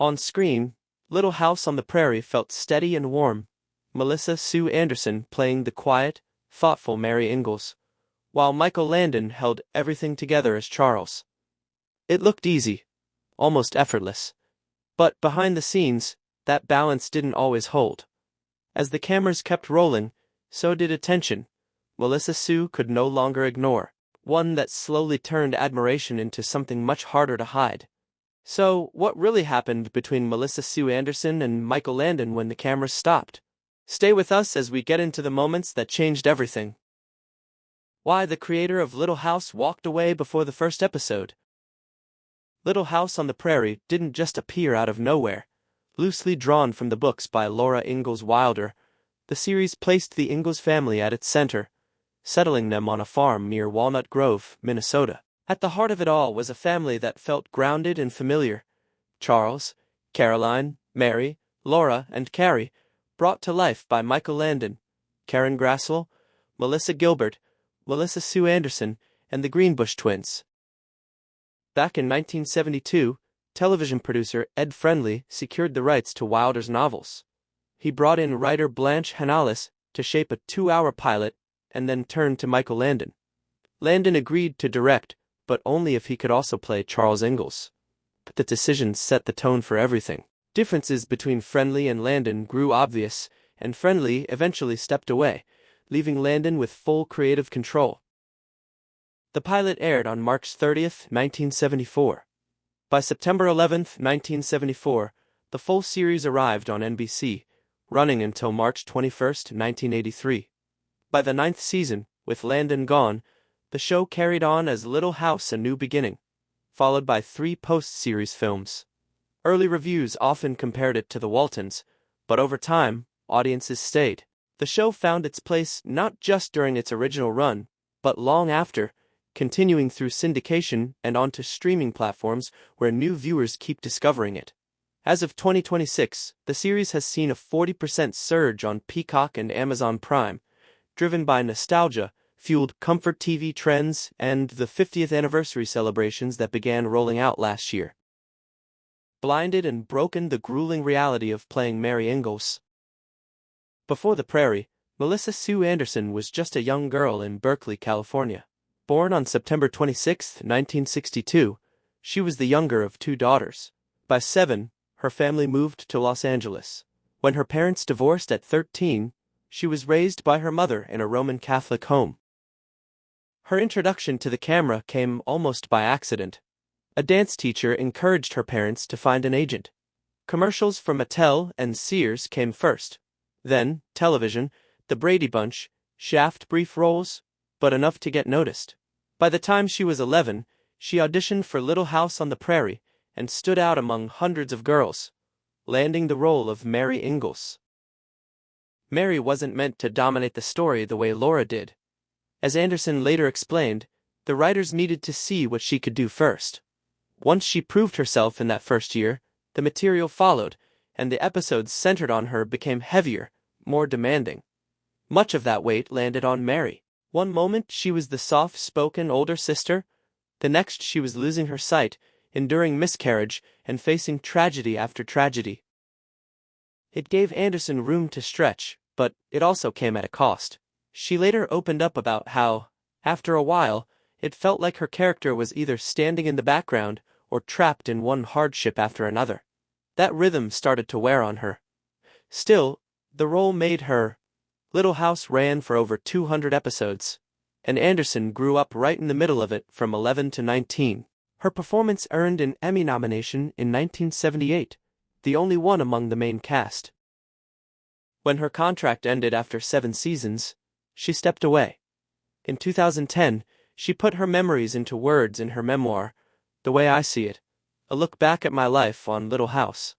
On screen, Little House on the Prairie felt steady and warm, Melissa Sue Anderson playing the quiet, thoughtful Mary Ingalls, while Michael Landon held everything together as Charles. It looked easy, almost effortless. But behind the scenes, that balance didn't always hold. As the cameras kept rolling, so did a tension Melissa Sue could no longer ignore, one that slowly turned admiration into something much harder to hide. So, what really happened between Melissa Sue Anderson and Michael Landon when the cameras stopped? Stay with us as we get into the moments that changed everything. Why the creator of Little House walked away before the first episode. Little House on the Prairie didn't just appear out of nowhere. Loosely drawn from the books by Laura Ingalls Wilder, the series placed the Ingalls family at its center, settling them on a farm near Walnut Grove, Minnesota. At the heart of it all was a family that felt grounded and familiar. Charles, Caroline, Mary, Laura, and Carrie, brought to life by Michael Landon, Karen Grassel, Melissa Gilbert, Melissa Sue Anderson, and the Greenbush twins. Back in 1972, television producer Ed Friendly secured the rights to Wilder's novels. He brought in writer Blanche Hanalis to shape a 2-hour pilot and then turned to Michael Landon. Landon agreed to direct, but only if he could also play Charles Ingalls. But the decision set the tone for everything. Differences between Friendly and Landon grew obvious, and Friendly eventually stepped away, leaving Landon with full creative control. The pilot aired on March 30, 1974. By September 11, 1974, the full series arrived on NBC, running until March 21, 1983. By the 9th season, with Landon gone, the show carried on as Little House: A New Beginning, followed by 3 post-series films. Early reviews often compared it to The Waltons, but over time, audiences stayed. The show found its place not just during its original run, but long after, continuing through syndication and onto streaming platforms where new viewers keep discovering it. As of 2026, the series has seen a 40% surge on Peacock and Amazon Prime, driven by nostalgia-fueled comfort TV trends and the 50th anniversary celebrations that began rolling out last year. Blinded and broken the grueling reality of playing Mary Ingalls. Before the Prairie, Melissa Sue Anderson was just a young girl in Berkeley, California. Born on September 26, 1962, she was the younger of 2 daughters. By 7, her family moved to Los Angeles. When her parents divorced at 13, she was raised by her mother in a Roman Catholic home. Her introduction to the camera came almost by accident. A dance teacher encouraged her parents to find an agent. Commercials for Mattel and Sears came first. Then, television, The Brady Bunch, Shaft brief roles, but enough to get noticed. By the time she was 11, she auditioned for Little House on the Prairie and stood out among hundreds of girls, landing the role of Mary Ingalls. Mary wasn't meant to dominate the story the way Laura did. As Anderson later explained, the writers needed to see what she could do first. Once she proved herself in that first year, the material followed, and the episodes centered on her became heavier, more demanding. Much of that weight landed on Mary. One moment she was the soft-spoken older sister, the next she was losing her sight, enduring miscarriage, and facing tragedy after tragedy. It gave Anderson room to stretch, but it also came at a cost. She later opened up about how, after a while, it felt like her character was either standing in the background or trapped in one hardship after another. That rhythm started to wear on her. Still, the role made her. Little House ran for over 200 episodes, and Anderson grew up right in the middle of it from 11 to 19. Her performance earned an Emmy nomination in 1978, the only one among the main cast. When her contract ended after 7 seasons, she stepped away. In 2010, she put her memories into words in her memoir, The Way I See It, a look back at my life on Little House.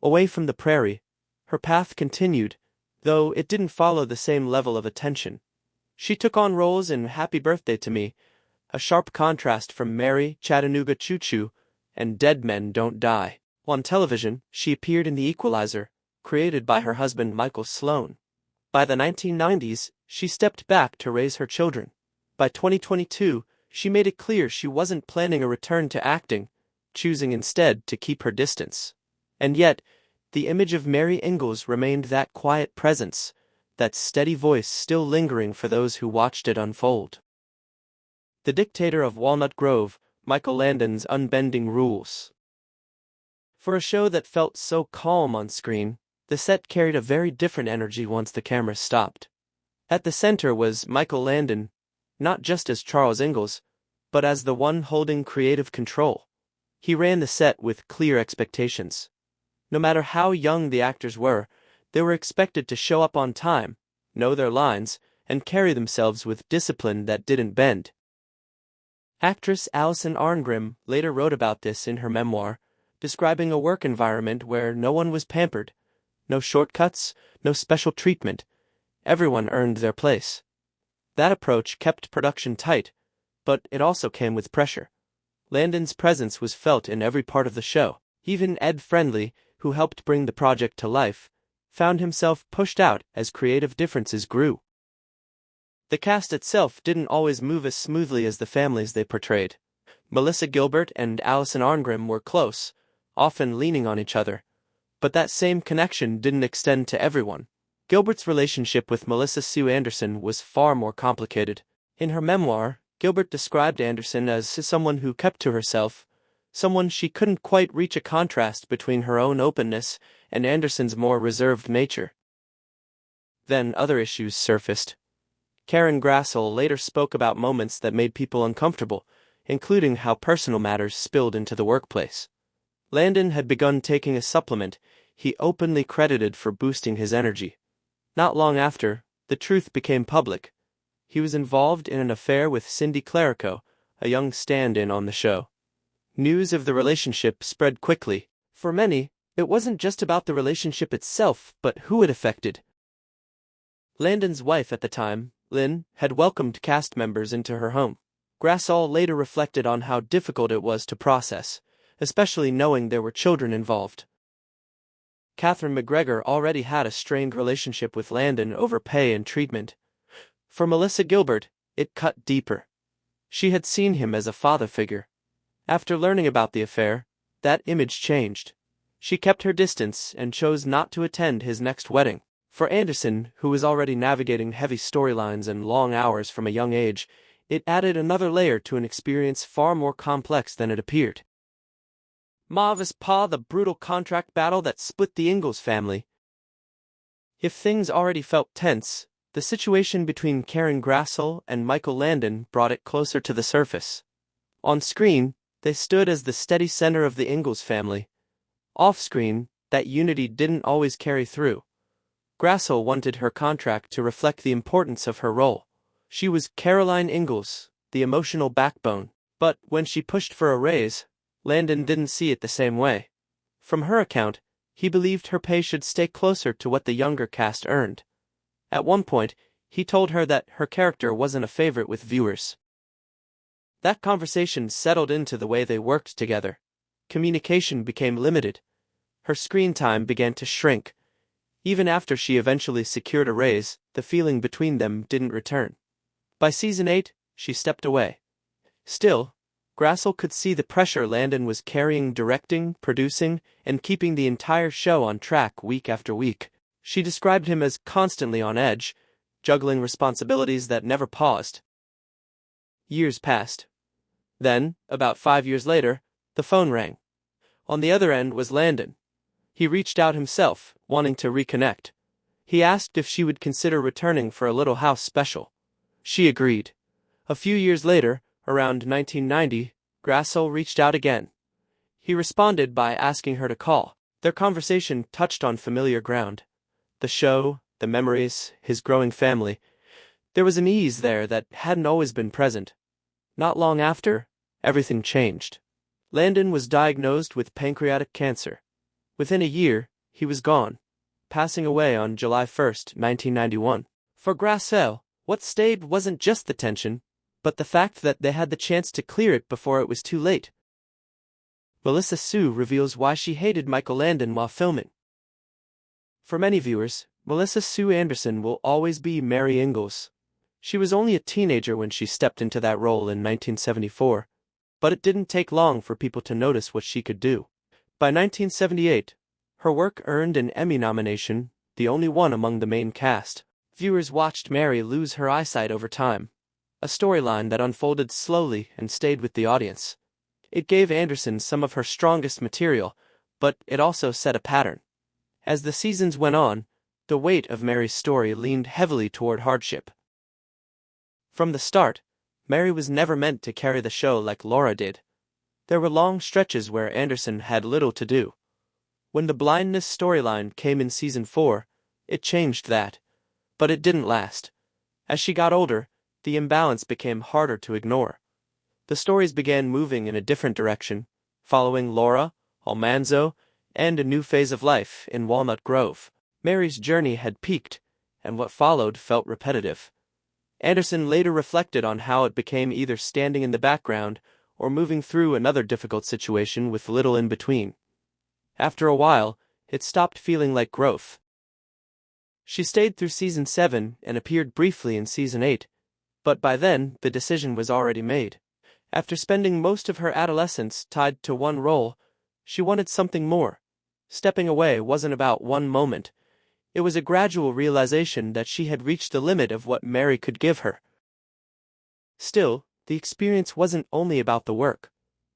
Away from the Prairie, her path continued, though it didn't follow the same level of attention. She took on roles in Happy Birthday to Me, a sharp contrast from Mary, Chattanooga Choo Choo, and Dead Men Don't Die. On television, she appeared in The Equalizer, created by her husband Michael Sloan. By the 1990s, she stepped back to raise her children. By 2022, she made it clear she wasn't planning a return to acting, choosing instead to keep her distance. And yet, the image of Mary Ingalls remained that quiet presence, that steady voice still lingering for those who watched it unfold. The dictator of Walnut Grove, Michael Landon's unbending rules. For a show that felt so calm on screen, the set carried a very different energy once the camera stopped. At the center was Michael Landon, not just as Charles Ingalls, but as the one holding creative control. He ran the set with clear expectations. No matter how young the actors were, they were expected to show up on time, know their lines, and carry themselves with discipline that didn't bend. Actress Alison Arngrim later wrote about this in her memoir, describing a work environment where no one was pampered, no shortcuts, no special treatment. Everyone earned their place. That approach kept production tight, but it also came with pressure. Landon's presence was felt in every part of the show. Even Ed Friendly, who helped bring the project to life, found himself pushed out as creative differences grew. The cast itself didn't always move as smoothly as the families they portrayed. Melissa Gilbert and Alison Arngrim were close, often leaning on each other. But that same connection didn't extend to everyone. Gilbert's relationship with Melissa Sue Anderson was far more complicated. In her memoir, Gilbert described Anderson as someone who kept to herself, someone she couldn't quite reach, a contrast between her own openness and Anderson's more reserved nature. Then other issues surfaced. Karen Grassel later spoke about moments that made people uncomfortable, including how personal matters spilled into the workplace. Landon had begun taking a supplement he openly credited for boosting his energy. Not long after, the truth became public. He was involved in an affair with Cindy Clerico, a young stand-in on the show. News of the relationship spread quickly. For many, it wasn't just about the relationship itself, but who it affected. Landon's wife at the time, Lynn, had welcomed cast members into her home. Grassall later reflected on how difficult it was to process, especially knowing there were children involved. Catherine McGregor already had a strained relationship with Landon over pay and treatment. For Melissa Gilbert, it cut deeper. She had seen him as a father figure. After learning about the affair, that image changed. She kept her distance and chose not to attend his next wedding. For Anderson, who was already navigating heavy storylines and long hours from a young age, it added another layer to an experience far more complex than it appeared. Mavis Pa, the brutal contract battle that split the Ingalls family. If things already felt tense, the situation between Karen Grassel and Michael Landon brought it closer to the surface. On screen, they stood as the steady center of the Ingalls family. Off-screen, that unity didn't always carry through. Grassel wanted her contract to reflect the importance of her role. She was Caroline Ingalls, the emotional backbone. But when she pushed for a raise, Landon didn't see it the same way. From her account, he believed her pay should stay closer to what the younger cast earned. At one point, he told her that her character wasn't a favorite with viewers. That conversation settled into the way they worked together. Communication became limited. Her screen time began to shrink. Even after she eventually secured a raise, the feeling between them didn't return. By season 8, she stepped away. Still, Grassel could see the pressure Landon was carrying, directing, producing, and keeping the entire show on track week after week. She described him as constantly on edge, juggling responsibilities that never paused. Years passed. Then, about 5 years later, the phone rang. On the other end was Landon. He reached out himself, wanting to reconnect. He asked if she would consider returning for a little house special. She agreed. A few years later, around 1990, Grassel reached out again. He responded by asking her to call. Their conversation touched on familiar ground. The show, the memories, his growing family. There was an ease there that hadn't always been present. Not long after, everything changed. Landon was diagnosed with pancreatic cancer. Within a year, he was gone, passing away on July 1, 1991. For Grassel, what stayed wasn't just the tension, but the fact that they had the chance to clear it before it was too late. Melissa Sue reveals why she hated Michael Landon while filming. For many viewers, Melissa Sue Anderson will always be Mary Ingalls. She was only a teenager when she stepped into that role in 1974, but it didn't take long for people to notice what she could do. By 1978, Her work earned an Emmy nomination, the only one among the main cast. Viewers watched Mary lose her eyesight over time, a storyline that unfolded slowly and stayed with the audience. It gave Anderson some of her strongest material, but it also set a pattern. As the seasons went on, the weight of Mary's story leaned heavily toward hardship. From the start, Mary was never meant to carry the show like Laura did. There were long stretches where Anderson had little to do. When the blindness storyline came in season 4, it changed that. But it didn't last. As she got older, the imbalance became harder to ignore. The stories began moving in a different direction, following Laura, Almanzo, and a new phase of life in Walnut Grove. Mary's journey had peaked, and what followed felt repetitive. Anderson later reflected on how it became either standing in the background or moving through another difficult situation with little in between. After a while, it stopped feeling like growth. She stayed through season 7 and appeared briefly in season 8, but by then the decision was already made. After spending most of her adolescence tied to one role, she wanted something more. Stepping away wasn't about one moment. It was a gradual realization that she had reached the limit of what Mary could give her. Still, the experience wasn't only about the work.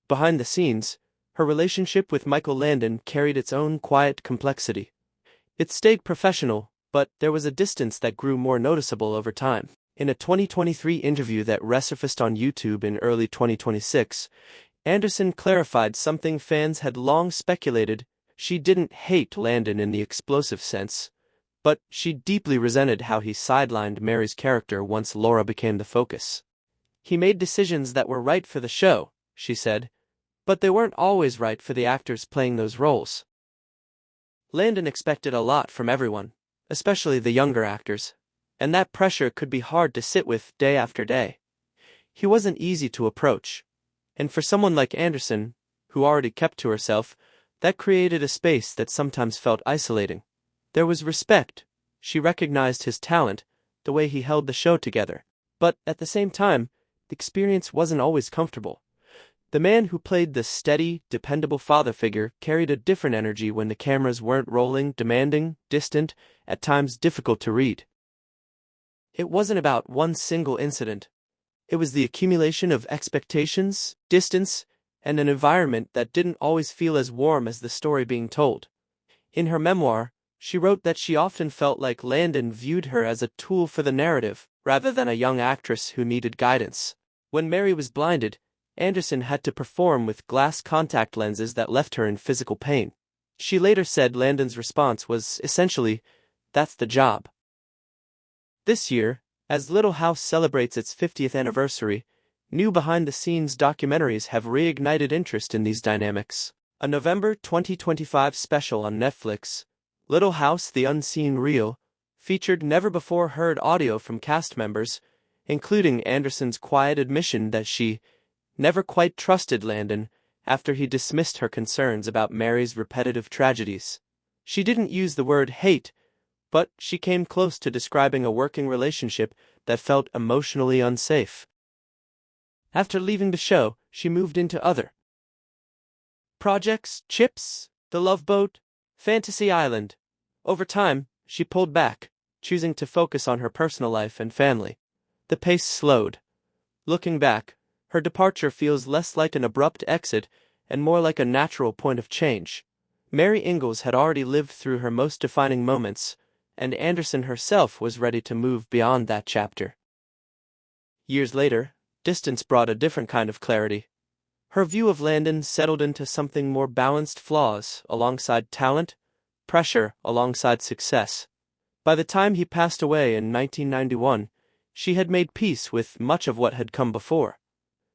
Behind the scenes, her relationship with Michael Landon carried its own quiet complexity. It stayed professional, but there was a distance that grew more noticeable over time. In a 2023 interview that resurfaced on YouTube in early 2026, Anderson clarified something fans had long speculated. She didn't hate Landon in the explosive sense, but she deeply resented how he sidelined Mary's character once Laura became the focus. He made decisions that were right for the show, she said, but they weren't always right for the actors playing those roles. Landon expected a lot from everyone, especially the younger actors, and that pressure could be hard to sit with day after day. He wasn't easy to approach, and for someone like Anderson, who already kept to herself, that created a space that sometimes felt isolating. There was respect. She recognized his talent, the way he held the show together, but at the same time, the experience wasn't always comfortable. The man who played the steady, dependable father figure carried a different energy when the cameras weren't rolling, demanding, distant, at times difficult to read. It wasn't about one single incident. It was the accumulation of expectations, distance, and an environment that didn't always feel as warm as the story being told. In her memoir, she wrote that she often felt like Landon viewed her as a tool for the narrative, rather than a young actress who needed guidance. When Mary was blinded, Anderson had to perform with glass contact lenses that left her in physical pain. She later said Landon's response was essentially, "That's the job." This year, as Little House celebrates its 50th anniversary, new behind-the-scenes documentaries have reignited interest in these dynamics. A November 2025 special on Netflix, Little House: The Unseen Reel, featured never-before-heard audio from cast members, including Anderson's quiet admission that she never quite trusted Landon after he dismissed her concerns about Mary's repetitive tragedies. She didn't use the word hate, but she came close to describing a working relationship that felt emotionally unsafe. After leaving the show, she moved into other projects: Chips, The Love Boat, Fantasy Island. Over time, she pulled back, choosing to focus on her personal life and family. The pace slowed. Looking back, her departure feels less like an abrupt exit and more like a natural point of change. Mary Ingalls had already lived through her most defining moments, and Anderson herself was ready to move beyond that chapter. Years later, distance brought a different kind of clarity. Her view of Landon settled into something more balanced: flaws alongside talent, pressure alongside success. By the time he passed away in 1991, she had made peace with much of what had come before.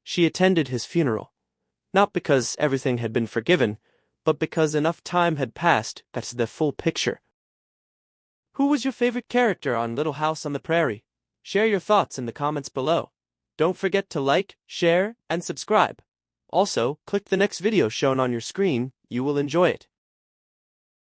She attended his funeral, not because everything had been forgiven, but because enough time had passed to see the full picture. Who was your favorite character on Little House on the Prairie? Share your thoughts in the comments below. Don't forget to like, share, and subscribe. Also, click the next video shown on your screen. You will enjoy it.